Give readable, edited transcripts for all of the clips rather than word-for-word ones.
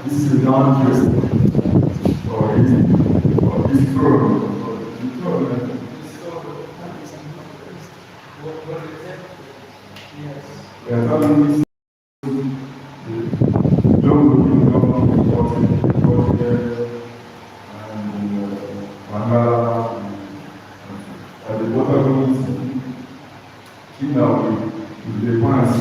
This is a non-twist or this program. We are talking this long-looking government reporting and Bangala and the bottom is now with the plans.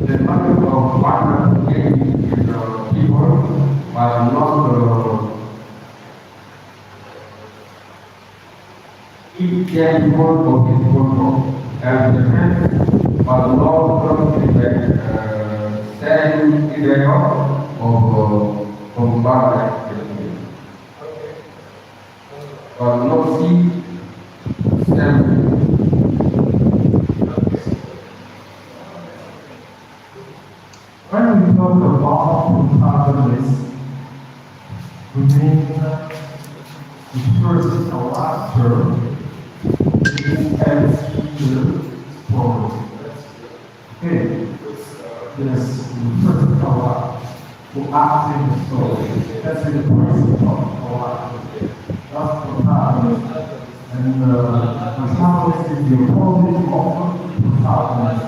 The market of partner engaging with the people was not equal of his control, and the man was not standing in the of Bangladesh. But not see standing. When we talk about protagonist, we mean the first and last term who has the story. Okay? Yes, the first and last who acts in the story. That's the person of last. That's protagonist. And protagonist is the opposite of protagonist.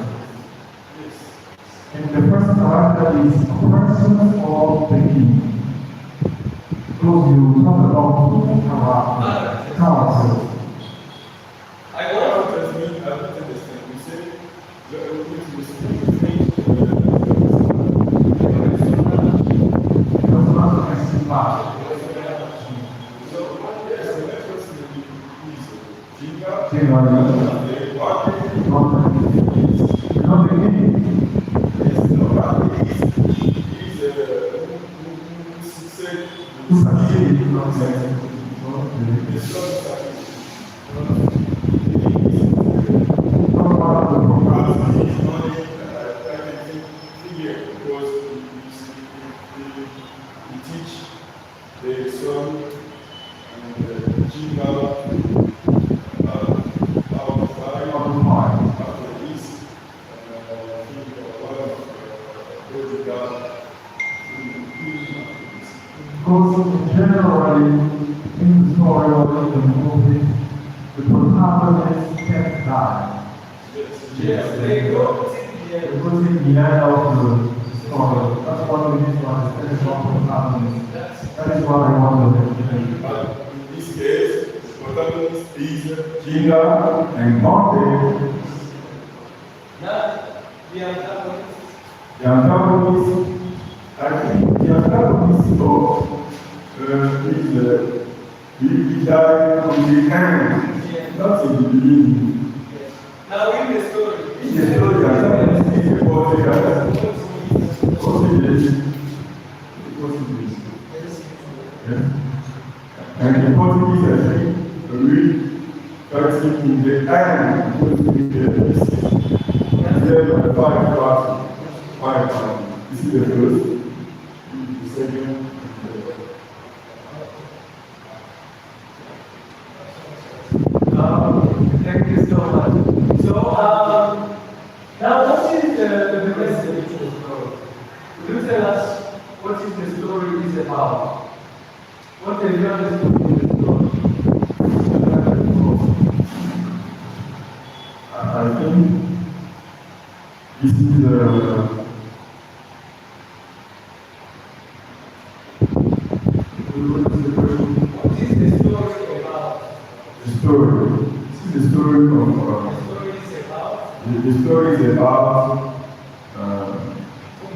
And the first character is a person or the king. Because you talk about character. I want to transmit, I don't understand. You say, you're able to That's not a simple. So, yes, the next person is Jinga. Jinga, not the king. Because generally, in the story or in the movie, the protagonist can't die. Yes, they go. Because in the end of the story, that's what we need to understand about protagonist. That is what I want to explain. But in this case, the protagonist is Jinga and Monte. The antagonist, I think the antagonist he died on the end, not in the beginning. Now in the story. In the story, the antagonist is the Portuguese. Yeah. And the Portuguese, I think, really fighting in the end, because in the five parties. This is the first, the second, Thank you so much. So, now what is the message of the story? Will you tell us what is the story is about? What have you understood in the story? I think this is What is the story about? the story. This is the story of the story is about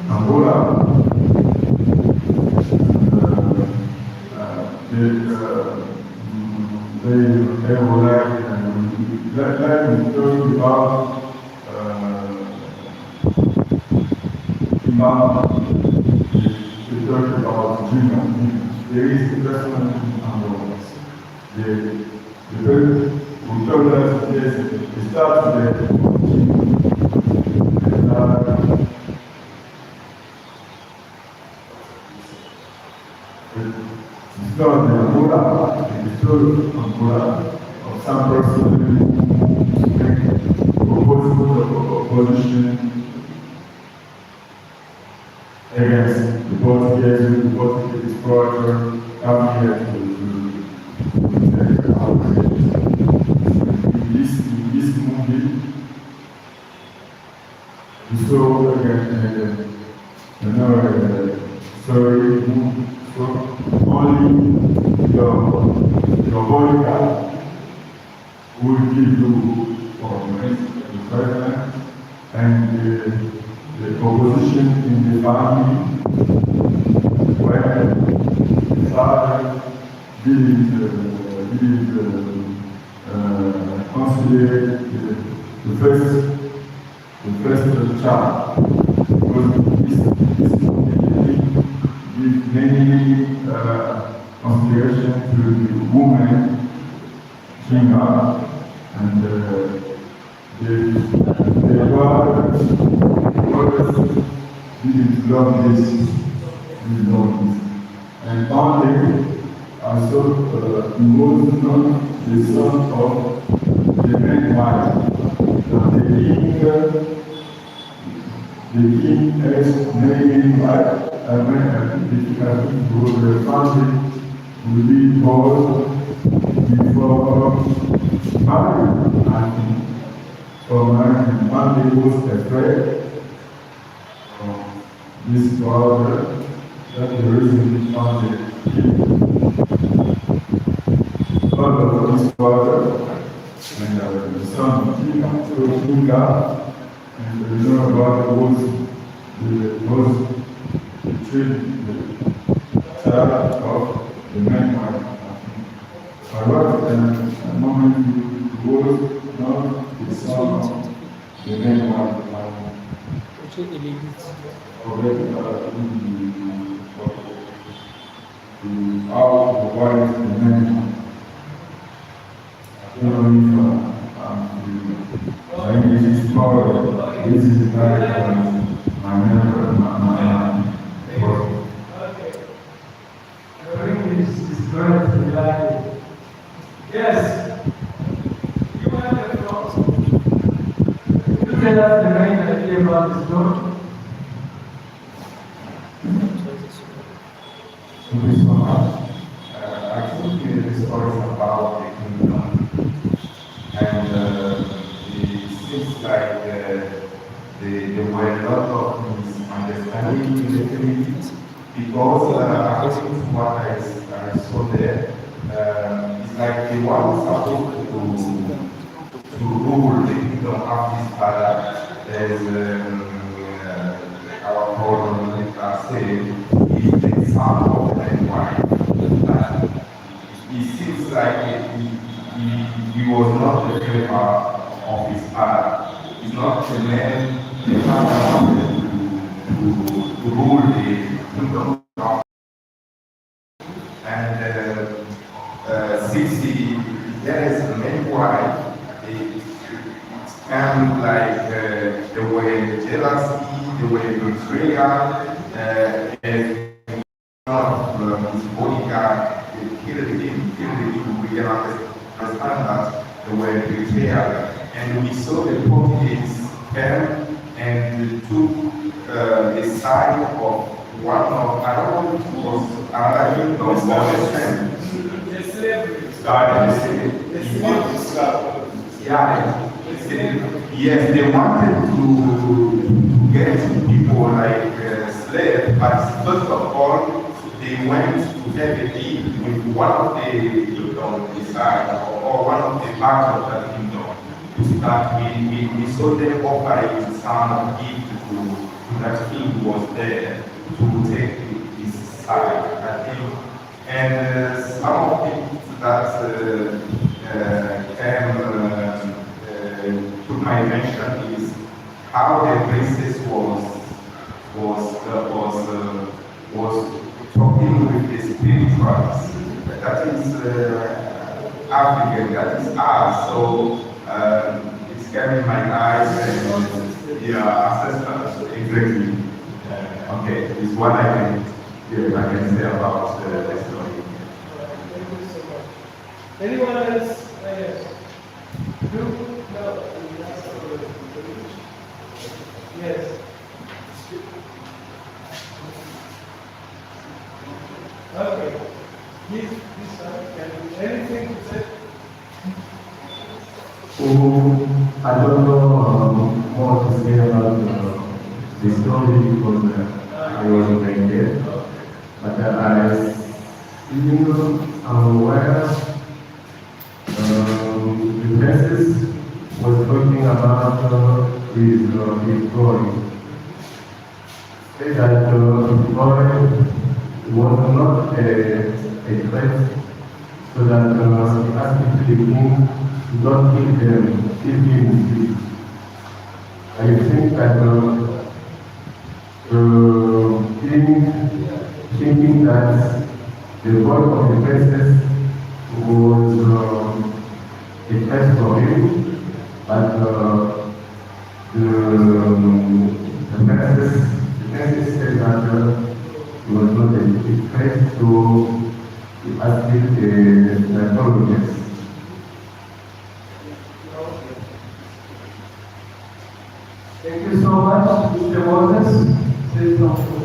Angola. They were like and let me talk about the talk about Jima. There is a person in Angola. The person who told us yes, we start there. discovered the Angola, and the story of Angola, of some person who make opposition against the Portuguese explorer coming here to take our in this movie, we saw again, story so only your bodyguard will give you the president and the opposition in the army where the father consider the first child because this give many consideration to the woman Chinga and the father always didn't love this. And only also he was not the son of the main wife. The king has many wives, and the family will be born before marriage. I think. So my family was afraid of this father. That's the reason he found father of his father and the son of Chinga, and you know about the child of the man wife. However, at the moment he was not the son of the man wife. Out of the wife and men. I don't know if I think this is part this is like my member, Okay. Everything is going to be like yes. You have the thoughts. You tell us the main idea about the story. Thank you so much. I think the story is about the kingdom, and it seems like there were a lot of misunderstanding in the community because according to what I saw there, it's like the one supposed to rule the kingdom of his father. There's our problem said is the son of the man wife. It seems like he was not the favor of his father. He's not the man the father wanted to rule the kingdom. And since there is a man wife, it kind of like the way jealousy, the way betrayal, and his bodyguard killed him. We can understand that the word betrayal. And we saw the Portuguese came and took the side of one of, I don't know if it was another kingdom The slavery. Yeah, yes, they wanted to get people like slaves, but first of all, they went to have a deal with one of the kingdom beside, or one of the parts of that kingdom. To start, we saw them offering some gift to that king who was there to take his side, I think. And some of it that to my attention is how the princess was talking with the spirituals. That is African, that is us. So it's getting my eyes and ancestors exactly. Okay, is what I can say about the story. Anyone else? Yes. No? No. Yes. Okay. This one, anything to say? I don't know what to say about the story because I wasn't there yet. But I still am aware the places was talking about his story. Say that the story was not a threat, so that he asked the king to not kill them, give him peace. I think that the king thinking that the voice of the princess was a test for him, but the princess said that it was not a threat, so he asked the apologies. Thank you so much, Mr. Moses. Say something.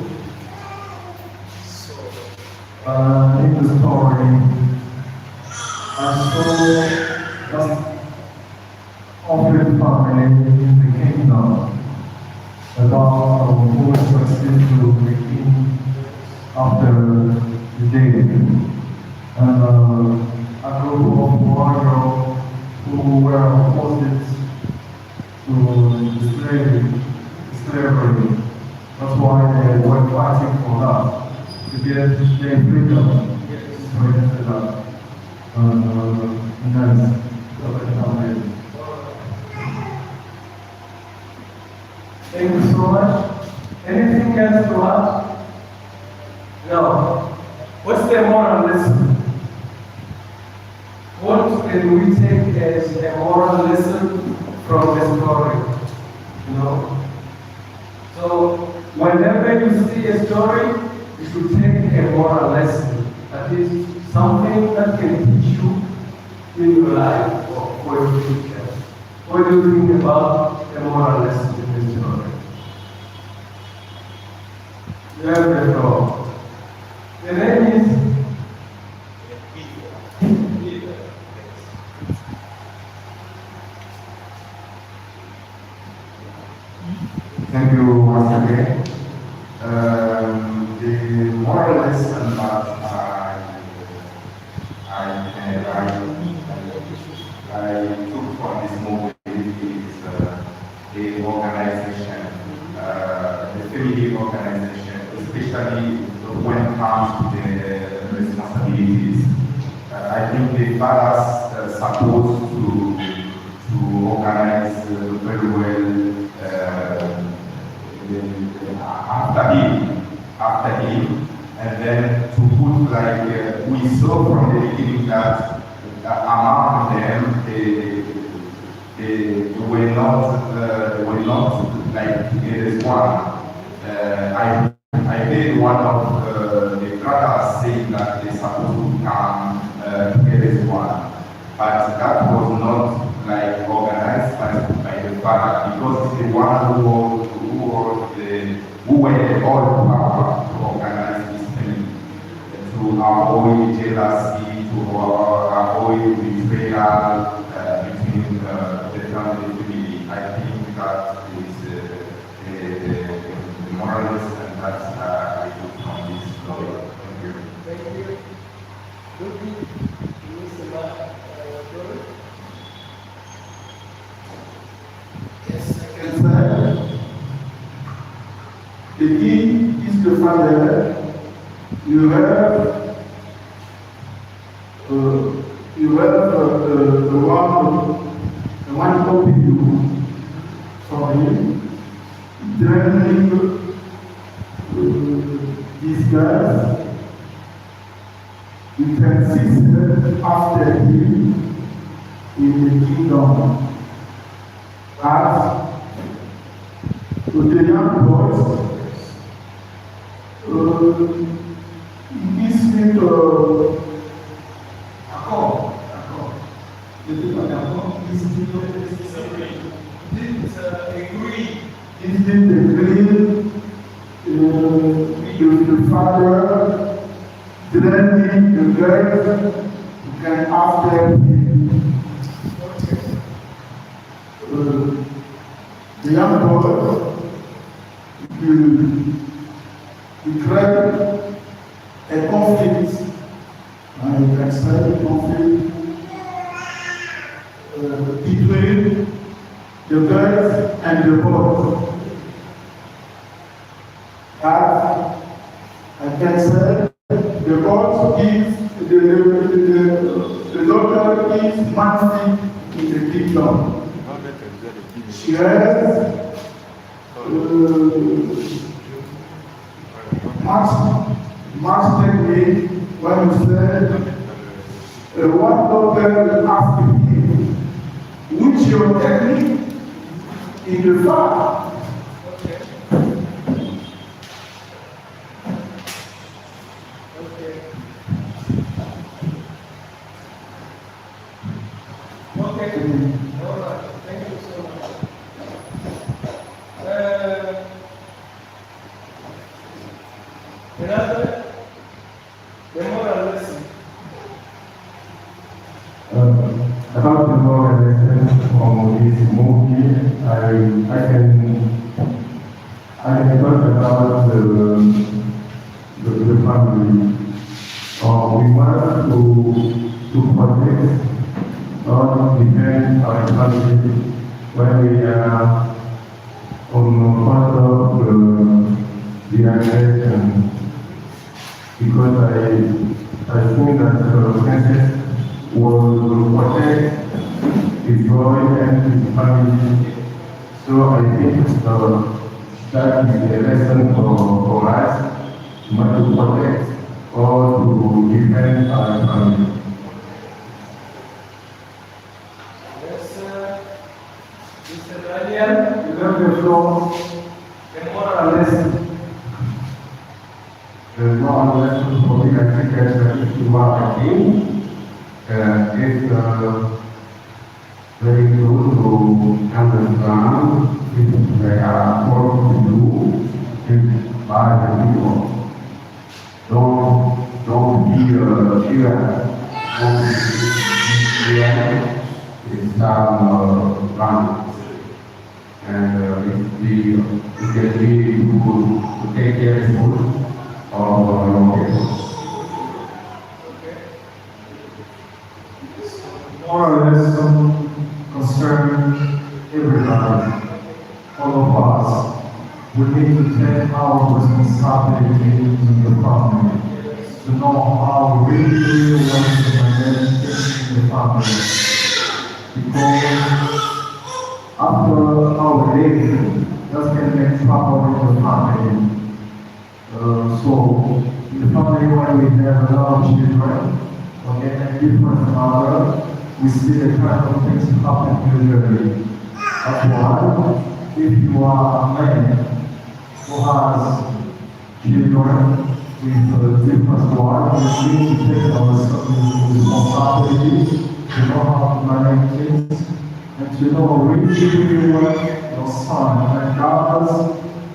In the story, I saw just often family in the kingdom about who was trusted to the king after the day. And a group of warriors who were opposed to slavery. That's why they were fighting for that, to get their freedom. So against that. Thank you so much. Anything else to add? No. What's the moral lesson? What can we take as a moral lesson from the story? You know? So, whenever you see a story, you should take a moral lesson. That is something that can teach you in your life or for your future. What do you think about the moral lesson in this story? You have the floor. The name is Thank you once again. The moral lesson that I took from this movie is the organization, the family organization, especially when it comes to the responsibilities. I think the fathers are supposed to organize very well after him, and then to put like we saw from the beginning that among them they were not like together as one. I heard one of the brothers saying that they're supposed to come together as one, but that was not like organized by the father, because it's the one who were all power to organize this thing, to avoid jealousy, to avoid betrayal between the family. I think that is the moral lesson that I took from this story. Thank you. Thank you. Lucky, Mr. Mark, Yes, I can say. The key is the father. You have the one copy you from him, training these guys. You can see after him in the kingdom. As to the young boys, he gives me the accord Then the girls can ask them the young boy to create a conflict, and you can say a conflict between the girls and the boys. That I can say the boys is the daughter is massive in the kingdom. She has much technique when you say one daughter asking him, which your technique in the farm? About the moral lesson from this movie, I can talk about the family. We want to protect or defend our family when we are on part of the aggression. Because I think that Princess will protect his boy and his family. So I think that is a lesson for us, not to protect or to defend our family. Yes, Mr. Daniel, you have the floor. The moral lesson. The moral lesson for me, I think that if you are a king, it's very good to understand if they are forced to do it by the people. Don't be fear. Don't be fear. It's run. And it can be to take care of food or your people. Moral lesson concerning everybody, all of us. We need to take our responsibility in the family, to know how we really want to manage things in the family. Because after our age, that can make trouble in the family. So, in the family when we have a lot of children, okay, and different mother, we see the kind of things happen usually. That's why, if you are a man who has children with different wives, you need to take our responsibility to know how to manage things and to know really what your son and daughters,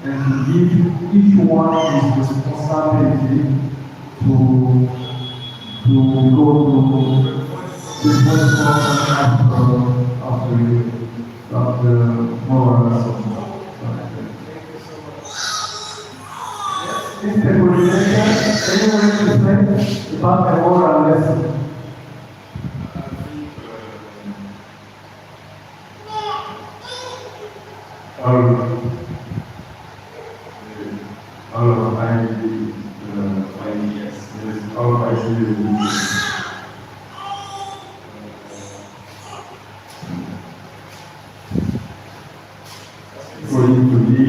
and to give each one his responsibility to go to this was of the moral lesson. Is the coordination anyone to say about the moral lesson? Going to be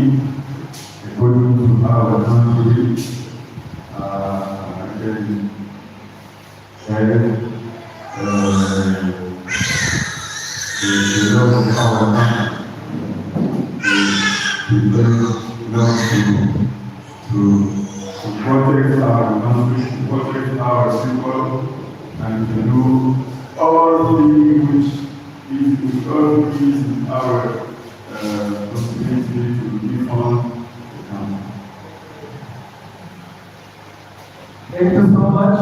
according to our country, the law of our country, to protect our country, to protect our people, and to do all things which all things in our possibility to defend the country. Thank you so much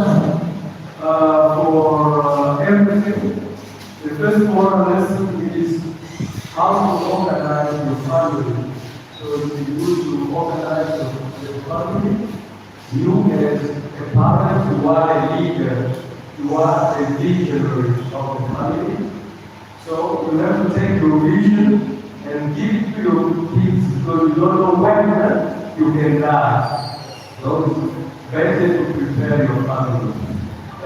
for everything. The first moral lesson is how to organize your family. So it's good to organize your family. You as a parent, you are a leader, you are a visionary of the family. So you have to take your vision and give it to your kids because you don't know when you can die. So it's better to prepare your family.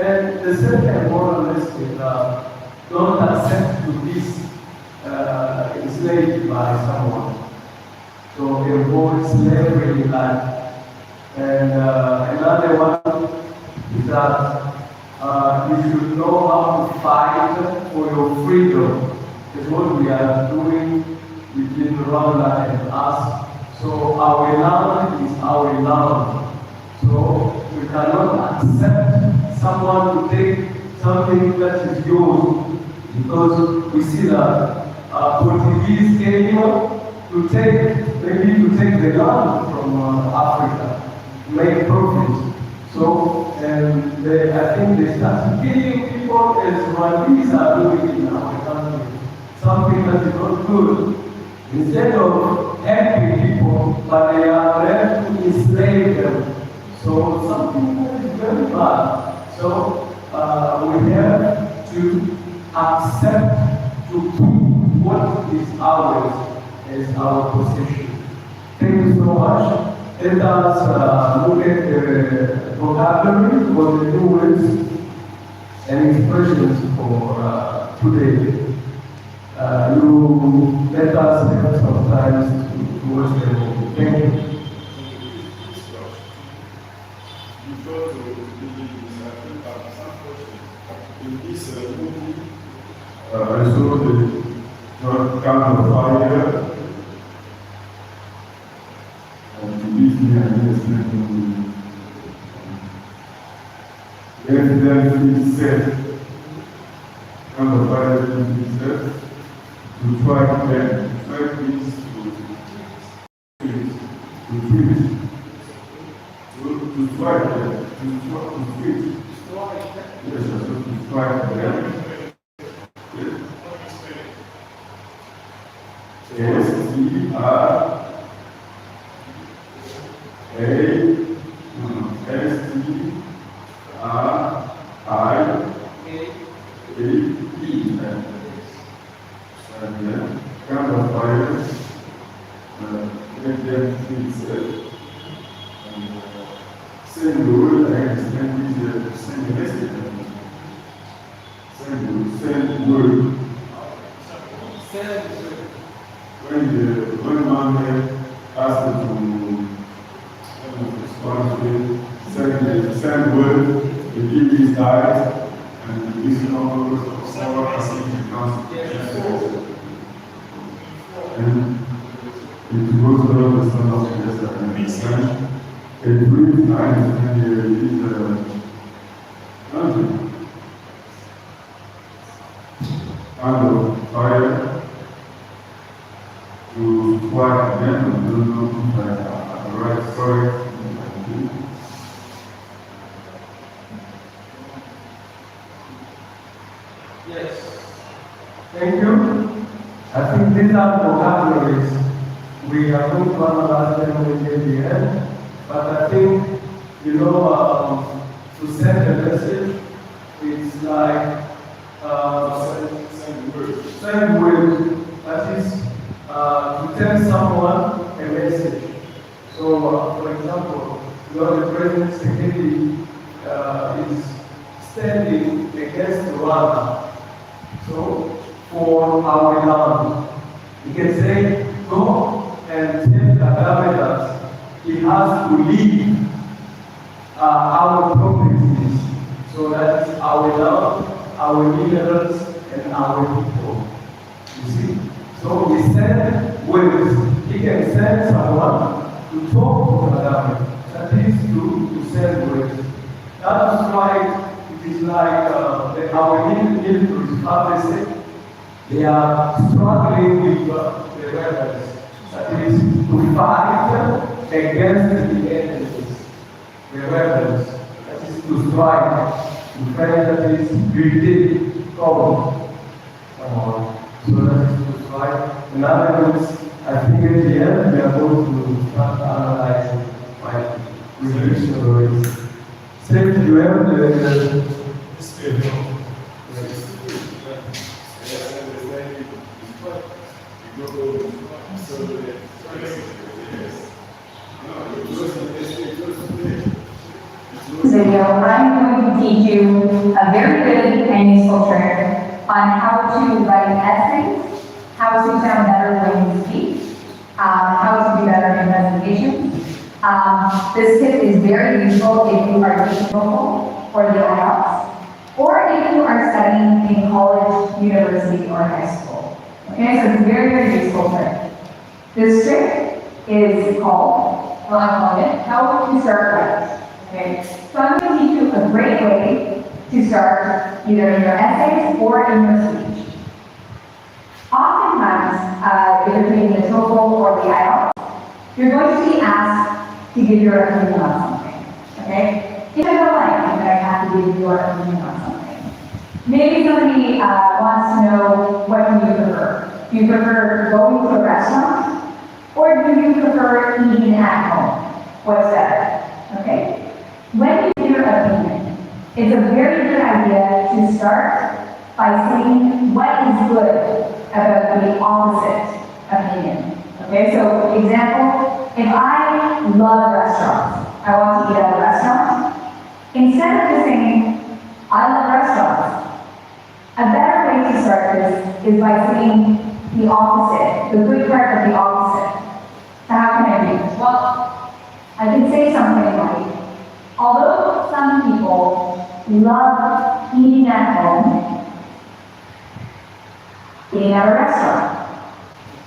And the second moral lesson is don't accept to be enslaved by someone. So avoid slavery in life. And another one is that you should know how to fight for your freedom. That's what we are doing within Rwanda and us. So our land is our land. So we cannot accept someone to take something that is yours because we see that Portuguese came here to take the land from Africa, make profit. So, I think they start killing people as Rwandese are doing in our country. Something that is not good. Instead of helping people, but they are left to enslave them. So something that is very bad. So we have to accept to keep what is ours as our possession. Thank you so much. Let us look at the vocabulary for the new words and expressions for today. You let us have some time to watch the movie. Thank you. In this movie, I saw the kind of fire. Let them be safe. Kind of fire be safe. To try them. Try things to try them. To treat. Yes, to try them. When man asked to send word, the give his diet, and this number of several Pacific council. And it goes around the son of the and a brief time is kind of fire to quiet them and don't know the right story. Yes. Thank you. I think these are vocabularies. We are going to analyze them at the end. But I think, to send a message, it's like send word. That is to tell someone a message. So, for example, the President Secretary is standing against Rwanda. So, for our land, he can say, go and tell Kagame that he has to leave our properties. So that is our land, our minerals, and our people. You see? So we send words. He can send someone to talk to Kagame. That is to send words. That is why it is like our military policy. They are struggling with the rebels. That is to fight against the enemies, the rebels. That to strive to find this big problem. So that is to strive. In other words, I think at the end we are going to start analyzing my resolution rates. Same to you have the video, I'm going to teach you a very good and useful trick on how to write essays, how to sound better when you speak, how to do better in presentations. This tip is very useful if you are teaching local or the IELTS, or if you are studying in college, university, or high school. Okay, so it's a very, very useful trick. This trick is called, well, I'm calling it, how to start right. Okay, so I'm going to teach you a great way to start either in your essays or in your speech. Oftentimes, if you're taking the TOEFL or the IELTS, you're going to be asked to give your opinion on something. Okay, if I don't like it, I have to give your opinion on something. Maybe somebody wants to know, what do you prefer? Do you prefer going to a restaurant, or do you prefer eating at home? What's better? Okay. When you give your opinion, it's a very good idea to start by saying what is good about the opposite opinion. Okay, so example, if I love restaurants, I want to eat at a restaurant, instead of just saying, I love restaurants, a better way to start this is by saying the opposite, the good part of the opposite. So how can I do this? Well, I can say something like, although some people love eating at home, eating at a restaurant.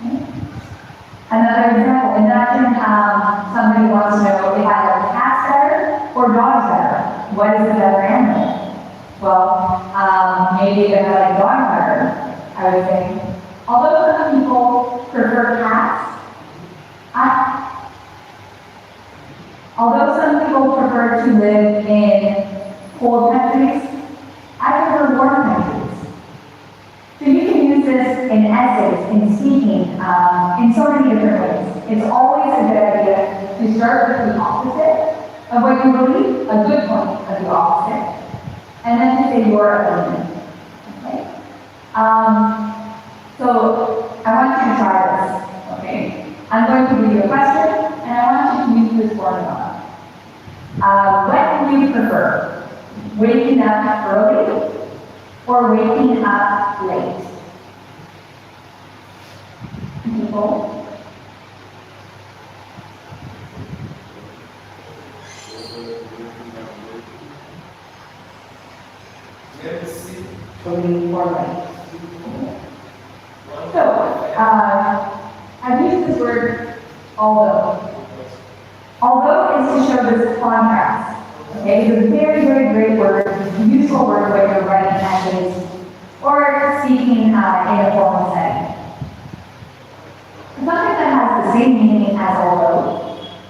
Okay. Another example, imagine somebody wants to know if I like cats better or dogs better. What is the better animal? Well, maybe if I like dogs better, I would say, although some people prefer cats, although some people prefer to live in cold countries, I prefer warm countries. So you can use this in essays, in speaking, in so many different ways. It's always a good idea to start with the opposite of what you believe, a good point of the opposite, and then to say your opinion. Okay? So I want you to try this. Okay? I'm going to give you a question, and I want you to use this formula. What do you prefer? Waking up early or waking up late? People? Waking or late? So, I've used this word, although. Although is to show this contrast. Okay, it's a very, very great word, useful word when you're writing essays or speaking in a formal setting. Something that has the same meaning as although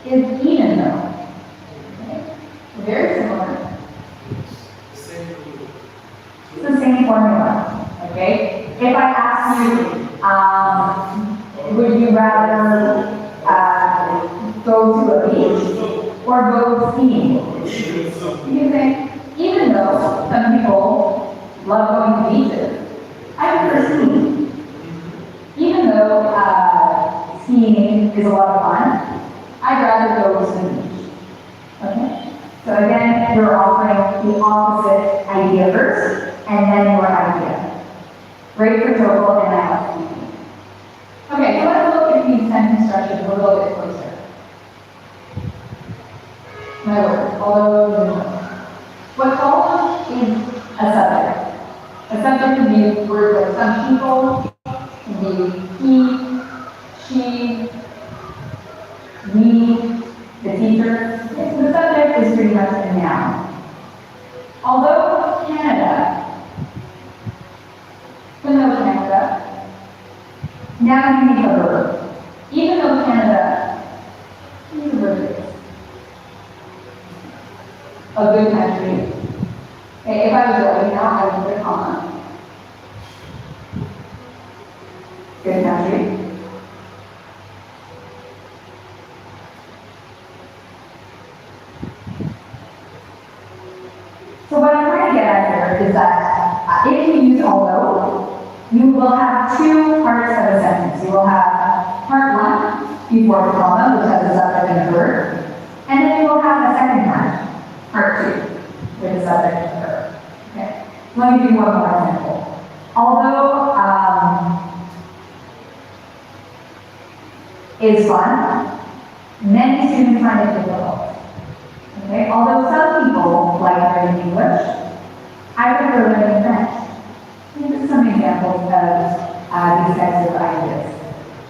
is even though. Okay? Very similar. It's the same formula. Okay? If I ask you, would you rather go to a beach or go skiing? You think, even though some people love going to beaches, I prefer skiing. Even though skiing is a lot of fun, I'd rather go to the beach. Okay? So again, you're offering the opposite idea first, and then your idea. Great for TOEFL and IELTS speaking. Okay, so let's look at these sentence structures a little bit closer. My word, although what follows is a subject. A subject can be words like some people, can be he, she, we, the teacher. So the subject is pretty much a noun. Although Canada, now you need a verb. Even though Canada is a verb, a good country, Okay, if I was writing now, I would put a comma. Good country. So what I'm trying to get at here is that if you use although, you will have two parts of a sentence. You will have part one before the comma, which has the subject and the verb, and then you will have a second part two, with the subject and the verb. Okay. Let me give you one more example. Although is fun, many students find it difficult. Okay. Although some people like learning English, I prefer learning French. These are some examples of these types of ideas.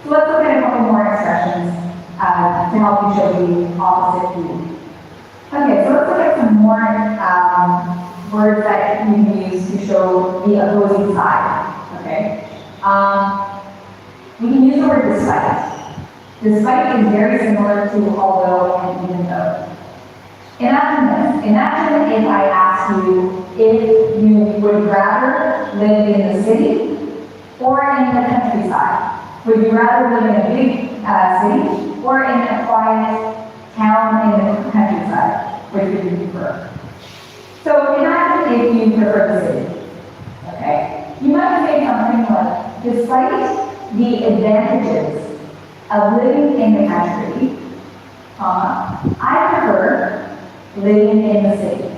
So let's look at a couple more expressions to help you show the opposite view. Okay, so let's look at some more words that you can use to show the opposing side. Okay, we can use the word despite. Despite is very similar to although and even though. Imagine this. Imagine if I asked you if you would rather live in the city or in the countryside. Would you rather live in a big city or in a quiet town in the countryside? Which would you prefer? So imagine if you prefer the city. Okay? You might say something like, despite the advantages of living in the country, I prefer living in the city.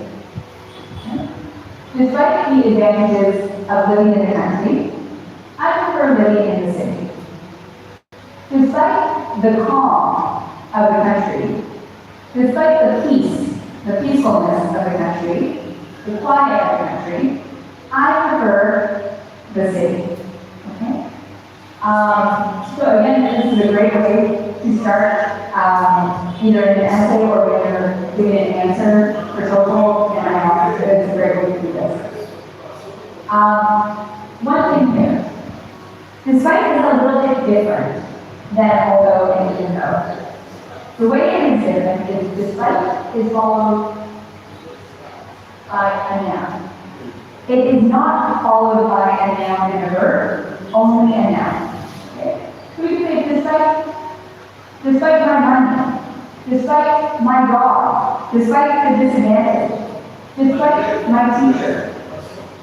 Despite the advantages of living in the country, I prefer living in the city. Despite the calm of the country, despite the peace, the peacefulness of the country, the quiet of the country, I prefer the city. Okay? So again, this is a great way to start either an essay or when you're doing an answer for TOEFL and IELTS. It's a great way to do this. One thing here. Despite is a little bit different than although and even though. The way it is different is despite is followed by a noun. It is not followed by a noun and a verb, only a noun. Okay? So we can say despite my money, despite my job, despite the disadvantage, despite my teacher,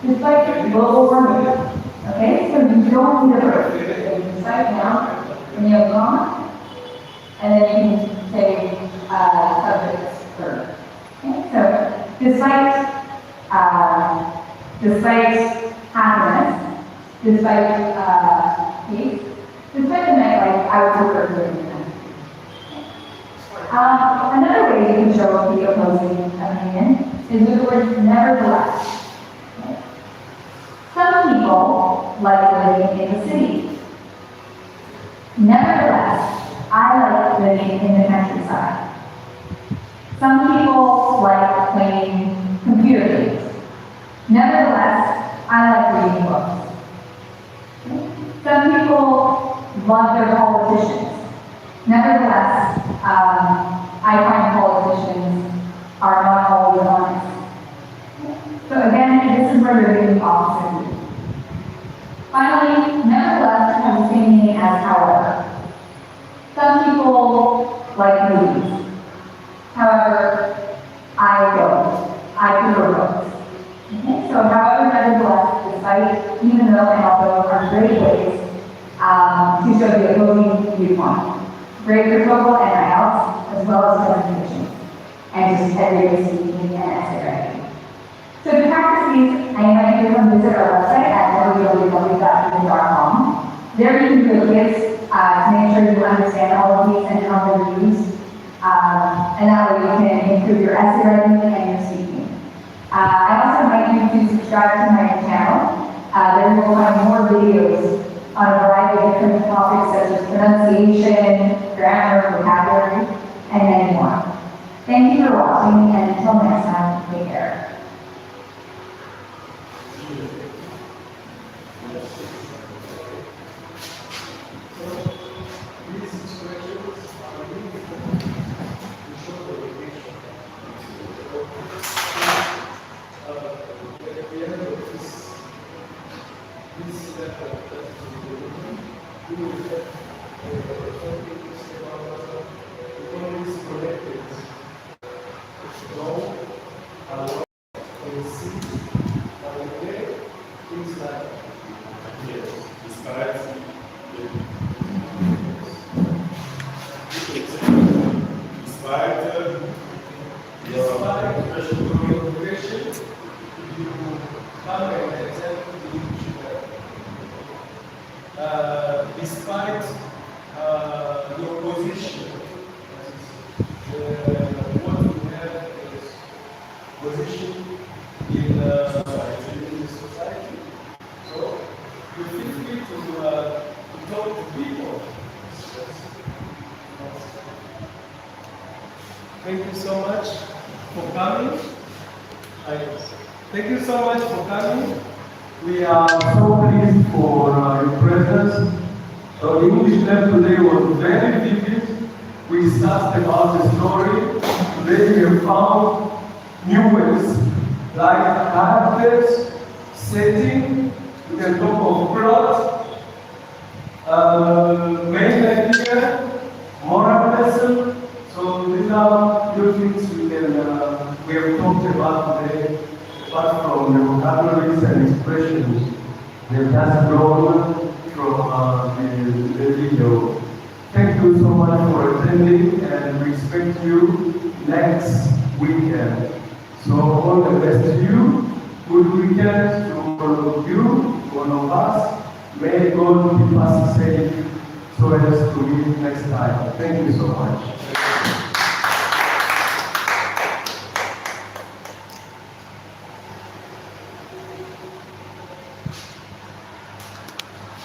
despite global warming. Okay, so you don't need a verb. Despite noun, and you have comma, and then you can say subject verb. Okay, so despite happiness, despite peace, despite the nightlife, I would prefer living in the country. Another way you can show the opposing opinion is with the word nevertheless. Okay. Some people like living in the city. Nevertheless, I like living in the countryside. Some people like playing computer games. Nevertheless, I like reading books. Some people love their politicians. Nevertheless, I find politicians are not always honest. So again, this is where you're getting the opposite view. Finally, nevertheless has the same meaning as however. Some people like movies. However, I don't. I prefer books. Okay? So however, nevertheless, despite, even though, and although are great ways to show the opposing viewpoint. Great for TOEFL and IELTS, as well as presentation, and just everyday speaking and essay writing. So to practice these, I invite you to come visit our website at www.udps.com. There you can do a quiz to make sure you understand all of these and how they're used, and that way you can improve your essay writing and your speaking. I also invite you to subscribe to my channel. There you will find more videos on a variety of different topics such as pronunciation, grammar, vocabulary, and many more. Thank you for watching, and until next time, take care. These at the end of this letter that we will have something to say about the economy is connected. Know a lot and see and play things like Yes, disparity. Despite despite your education, you come and attend the despite your position, what you have is position in the society. So you feel free to talk to people. Thank you so much for coming. Thank you so much for coming. We are so pleased for your presence. So the English lab today was very vivid. We started about the story. Today we have found new ways, like characters, setting. We can talk of plot, main idea, moral lesson. So these are new things we have talked about today, apart from the vocabularies and expressions. We have just grown from the video. Thank you so much for attending, and we expect you next weekend. So all the best to you. Good weekend to all of you, all of us. May God keep us safe so as to meet next time. Thank you so much.